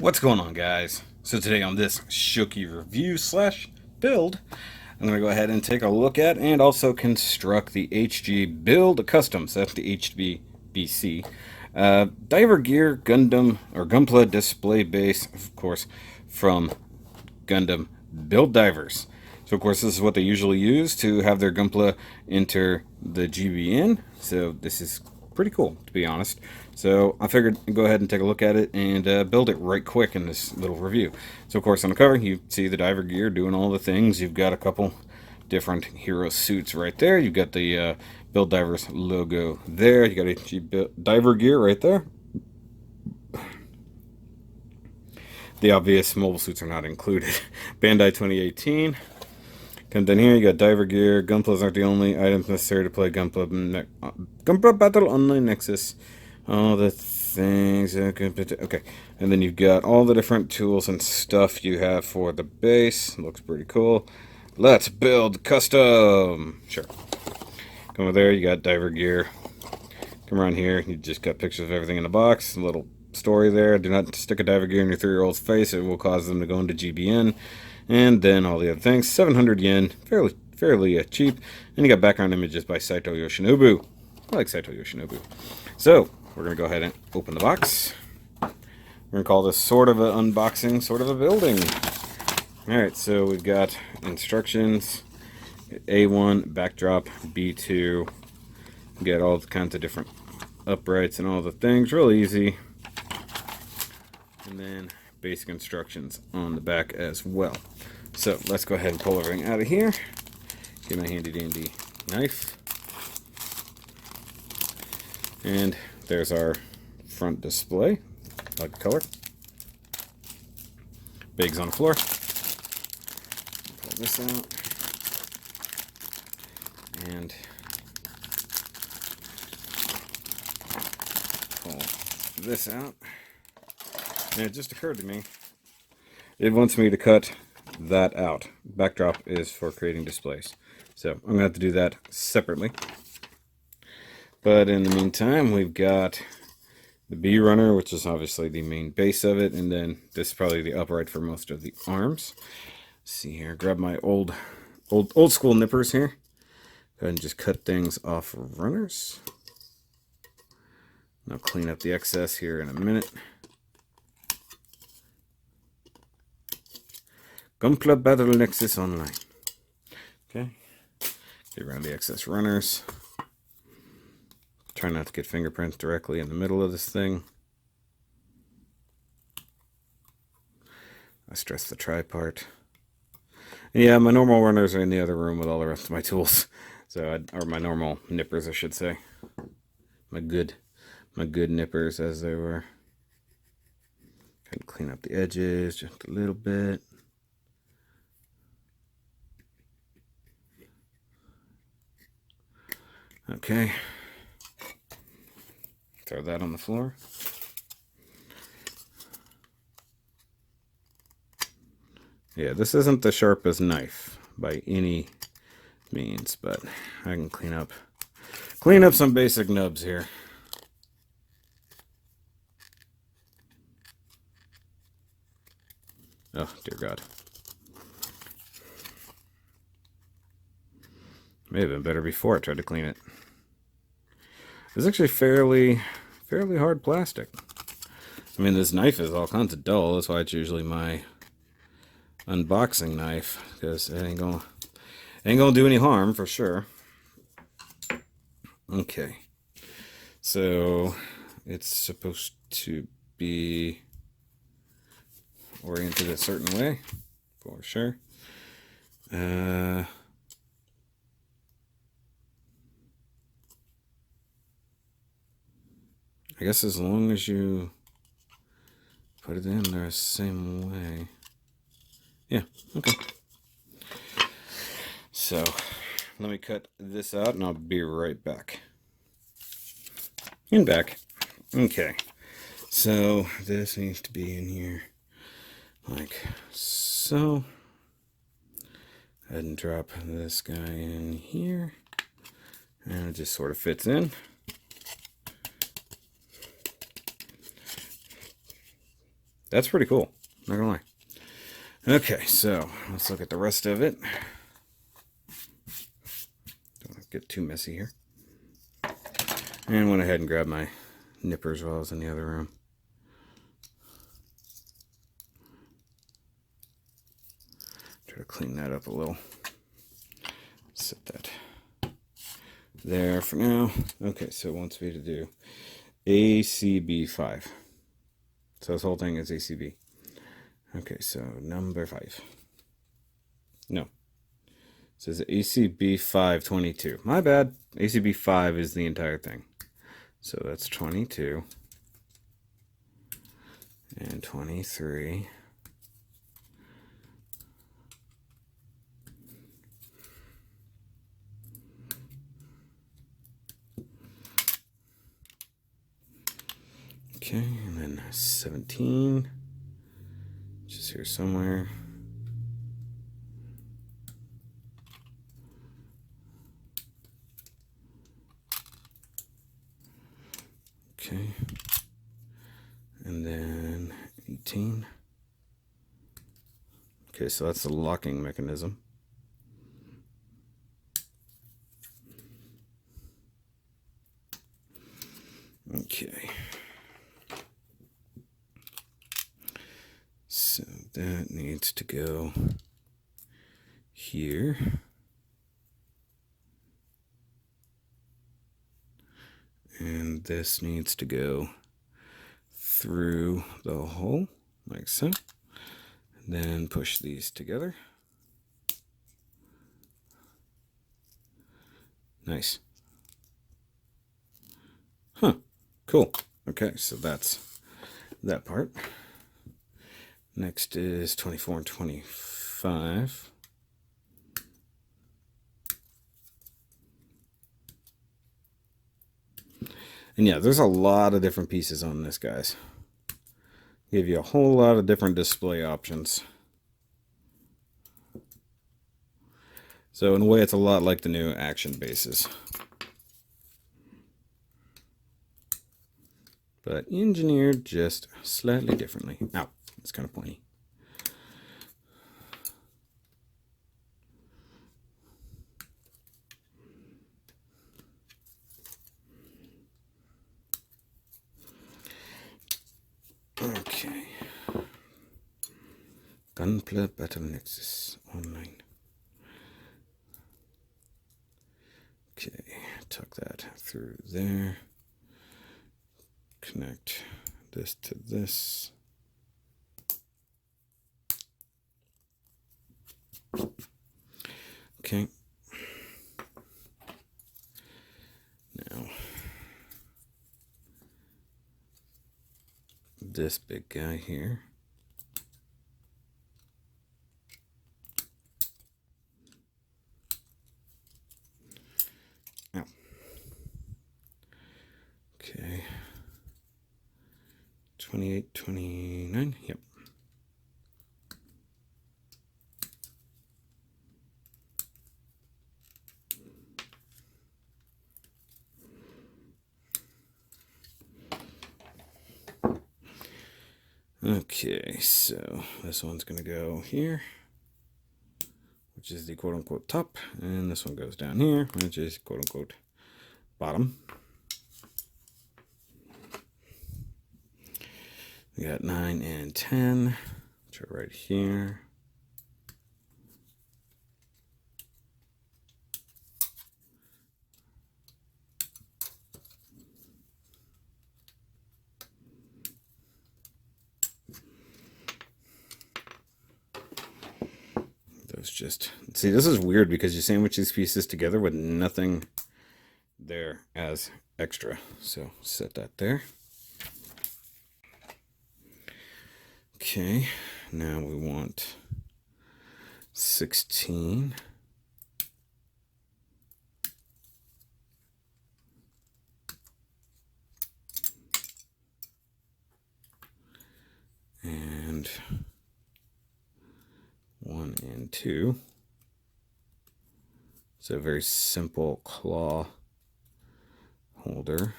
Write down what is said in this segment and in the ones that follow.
What's going on, guys? So today on this SHOKY review slash build, I'm going to go ahead and take a look at and also construct the HG build customs. That's the HGBC diver gear Gundam or Gunpla display base, of course, from Gundam Build Divers. So of course this is what they usually use to have their Gunpla enter the GBN. So this is pretty cool, to be honest. So I figured I'd go ahead and take a look at it and build it right quick in this little review. So of course on the cover you see the diver gear doing all the things. You've got a couple different hero suits right there. You've got the Build Divers logo there. You got HG diver gear right there. The obvious mobile suits are not included. Bandai 2018. Come down here, you got diver gear. Gunplas aren't the only items necessary to play Gunpla Battle Online Nexus. All the things. Okay. And then you've got all the different tools and stuff you have for the base. Looks pretty cool. Let's build custom. Sure. Come over there, you got diver gear. Come around here, you just got pictures of everything in the box. A little story there. Do not stick a diver gear in your 3-year-old's face. It will cause them to go into GBN. And then all the other things, 700 yen, fairly cheap. And you got background images by Saito Yoshinobu. I like Saito Yoshinobu. So, we're going to go ahead and open the box. We're going to call this sort of an unboxing, sort of a building. Alright, so we've got instructions, A1, backdrop, B2. We got all kinds of different uprights and all the things, real easy. And then basic instructions on the back as well. So let's go ahead and pull everything out of here. Get my handy dandy knife. And there's our front display. I like the color. Bags on the floor. Pull this out. And pull this out. And it just occurred to me, it wants me to cut that out. Backdrop is for creating displays. So I'm going to have to do that separately. But in the meantime, we've got the B runner, which is obviously the main base of it. And then this is probably the upright for most of the arms. Let's see here, grab my old school nippers here. Go ahead and just cut things off runners. And I'll clean up the excess here in a minute. Gunpla Battle Nexus Online. Okay. Get around the excess runners. Try not to get fingerprints directly in the middle of this thing. I stress the try part. And yeah, my normal runners are in the other room with all the rest of my tools. So, or my normal nippers, I should say. My good nippers, as they were. Try to clean up the edges just a little bit. Okay. Throw that on the floor. Yeah, this isn't the sharpest knife by any means, but I can clean up some basic nubs here. Oh, dear God. May have been better before I tried to clean it. It's actually fairly hard plastic. I mean, this knife is all kinds of dull. That's why it's usually my unboxing knife, because it ain't gonna do any harm for sure. Okay, so it's supposed to be oriented a certain way for sure. I guess as long as you put it in there the same way. Yeah, okay. So, let me cut this out and I'll be right back. Back. Okay. So, this needs to be in here like so. Go ahead and drop this guy in here. And it just sort of fits in. That's pretty cool. Not gonna lie. Okay, so let's look at the rest of it. Don't get too messy here. And went ahead and grabbed my nippers while I was in the other room. Try to clean that up a little. Set that there for now. Okay, so it wants me to do ACB5. So this whole thing is ACB. Okay, so number 5. No. It says ACB 522. My bad. ACB 5 is the entire thing. So that's 22 and 23. Okay, and then 17, which is here somewhere. Okay, and then 18. Okay, so that's the locking mechanism. Okay. So that needs to go here. And this needs to go through the hole, like so. And then push these together. Nice. Huh, cool. Okay, so that's that part. Next is 24 and 25. And yeah, there's a lot of different pieces on this, guys. Give you a whole lot of different display options. So in a way, it's a lot like the new action bases, but engineered just slightly differently. Ow, it's kind of pointy. Okay. Gunpla Battle Nexus online. Okay, tuck that through there. Connect this to this. Okay. Now, this big guy here. Ow. Okay. 28, 29, yep. Okay, so this one's going to go here, which is the quote-unquote top, and this one goes down here, which is quote-unquote bottom. We got 9 and 10, which are right here. Just see, this is weird because you sandwich these pieces together with nothing there as extra. So set that there. Okay, now we want 16. And 1 and 2. It's a very simple claw holder.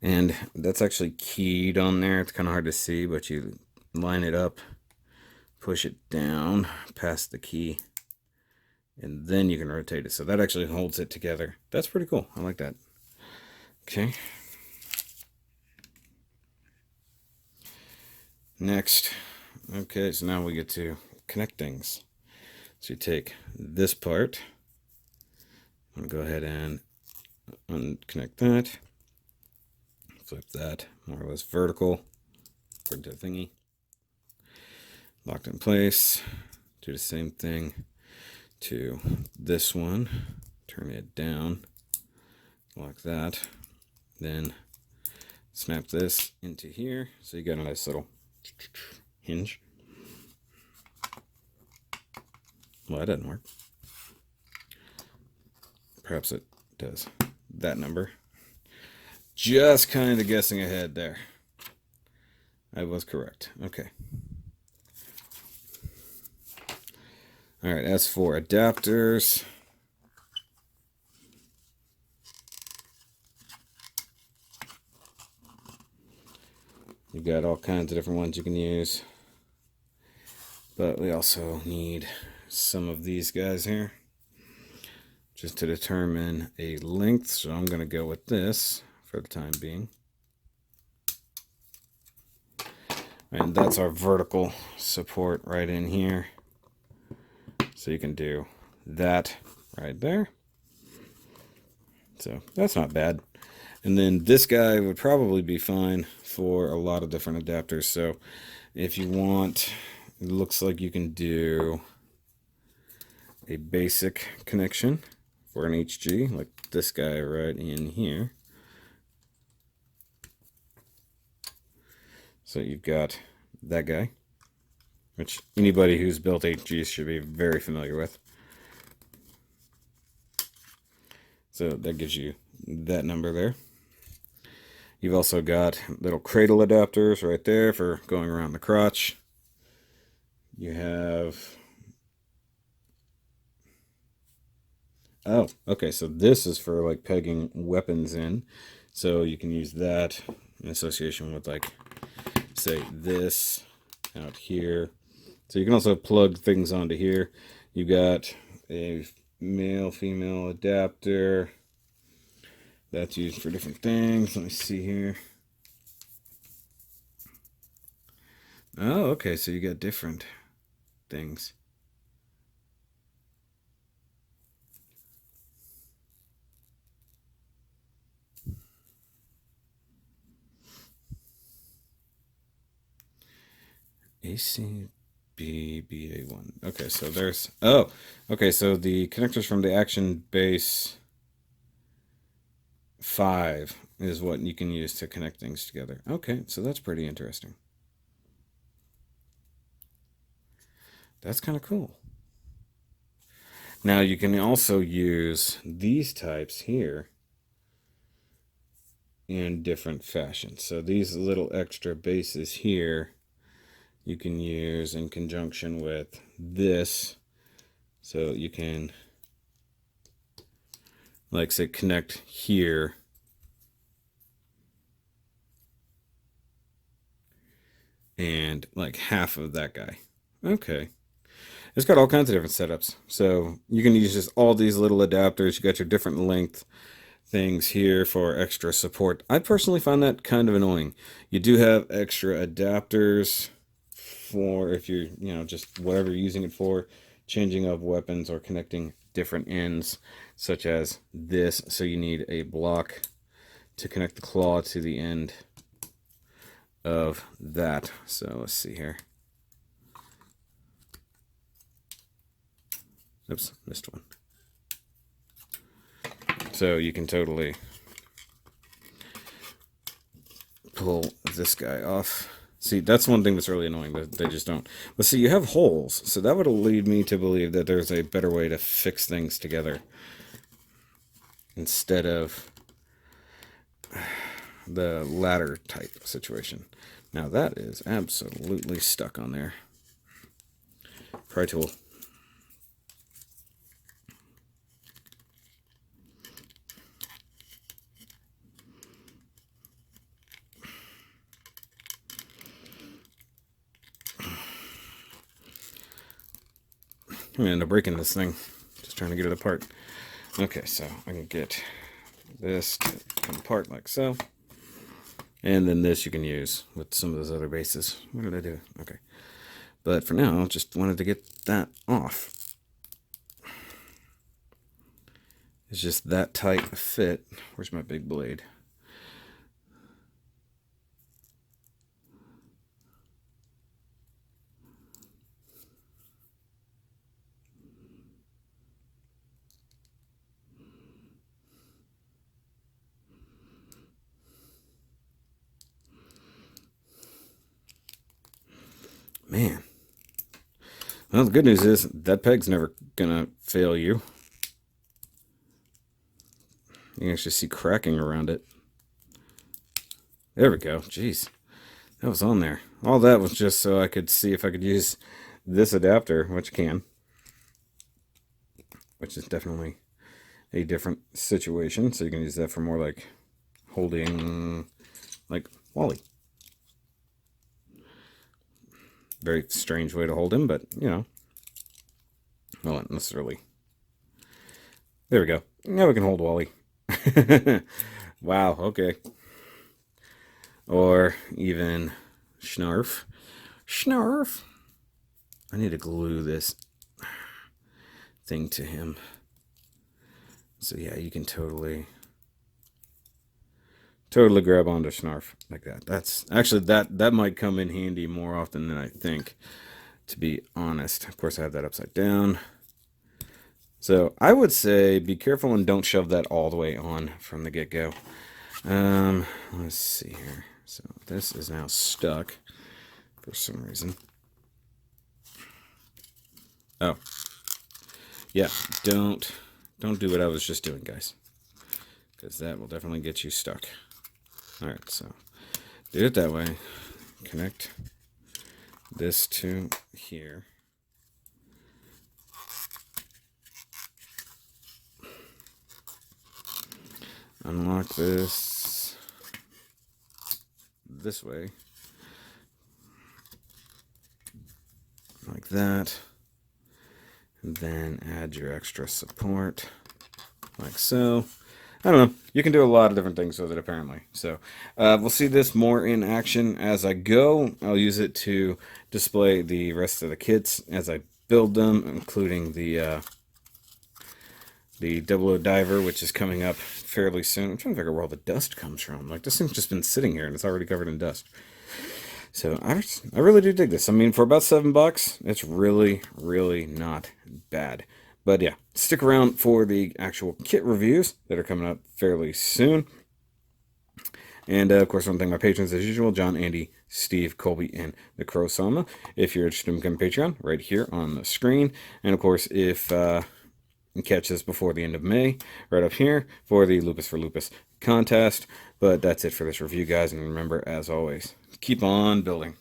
And that's actually keyed on there. It's kind of hard to see, but you line it up, push it down past the key, and then you can rotate it. So that actually holds it together. That's pretty cool. I like that. Okay. Next. Okay, so now we get to connect things. So you take this part. I'm going to go ahead and unconnect that. Flip that more or less vertical. Put the thingy. Locked in place. Do the same thing to this one. Turn it down. Lock that. Then snap this into here. So you got a nice little hinge. Well, that doesn't work. Perhaps it does. That number. Just kind of guessing ahead there. I was correct. Okay. All right, as for adapters, you've got all kinds of different ones you can use. But we also need some of these guys here just to determine a length. So I'm going to go with this for the time being. And that's our vertical support right in here. So you can do that right there. So that's not bad. And then this guy would probably be fine for a lot of different adapters. So if you want, it looks like you can do a basic connection for an HG, like this guy right in here. So you've got that guy, which anybody who's built HGs should be very familiar with. So that gives you that number there. You've also got little cradle adapters right there for going around the crotch. You have... Oh, okay, so this is for like pegging weapons in. So you can use that in association with, like, say this out here. So you can also plug things onto here. You got a male female adapter that's used for different things. Let me see here. Oh, okay, so you got different things. ACBBA1. Okay, so there's... Oh, okay, so the connectors from the Action Base 5 is what you can use to connect things together. Okay, so that's pretty interesting. That's kind of cool. Now you can also use these types here in different fashions. So these little extra bases here you can use in conjunction with this. So you can, like, say, connect here and like half of that guy. Okay. It's got all kinds of different setups. So you can use just all these little adapters. You got your different length things here for extra support. I personally find that kind of annoying. You do have extra adapters for if you're, just whatever you're using it for, changing of weapons or connecting different ends, such as this. So you need a block to connect the claw to the end of that. So let's see here. Oops, missed one. So you can totally pull this guy off. See, that's one thing that's really annoying, that they just don't. But see, you have holes, so that would lead me to believe that there's a better way to fix things together instead of the ladder type situation. Now that is absolutely stuck on there. Pry tool. gonna end up breaking this thing. Just trying to get it apart. Okay, so I can get this to come apart like so. And then this you can use with some of those other bases. What did I do? Okay. But for now, I just wanted to get that off. It's just that tight a fit. Where's my big blade? Man. Well, the good news is that peg's never gonna fail you. You can actually see cracking around it. There we go. Jeez. That was on there. All that was just so I could see if I could use this adapter, which can. Which is definitely a different situation. So you can use that for more like holding like Wally. Very strange way to hold him, but you know. Well, not necessarily. There we go. Now we can hold Wally. Wow, okay. Or even Snarf. Snarf! I need to glue this thing to him. So yeah, you can totally grab onto Snarf like that. That's actually that might come in handy more often than I think, to be honest. Of course I have that upside down. So I would say be careful and don't shove that all the way on from the get-go. Let's see here. So this is now stuck for some reason. Oh. Yeah, don't do what I was just doing, guys. Because that will definitely get you stuck. Alright, so do it that way. Connect this to here. Unlock this way, like that, and then add your extra support, like so. I don't know, you can do a lot of different things with it apparently. So we'll see this more in action as I go. I'll use it to display the rest of the kits as I build them, including the 00 Diver, which is coming up fairly soon. I'm trying to figure out where all the dust comes from. Like, this thing's just been sitting here and it's already covered in dust. So I really do dig this. I mean, for about $7, it's really, really not bad. But yeah, stick around for the actual kit reviews that are coming up fairly soon. And of course, I want to thank my patrons as usual: John, Andy, Steve, Kolby, and TheKrowSama. If you're interested in becoming Patreon, right here on the screen. And of course, if and catch this before the end of May, right up here for the Lupus for Lupus contest. But that's it for this review, guys, and remember, as always, keep on building.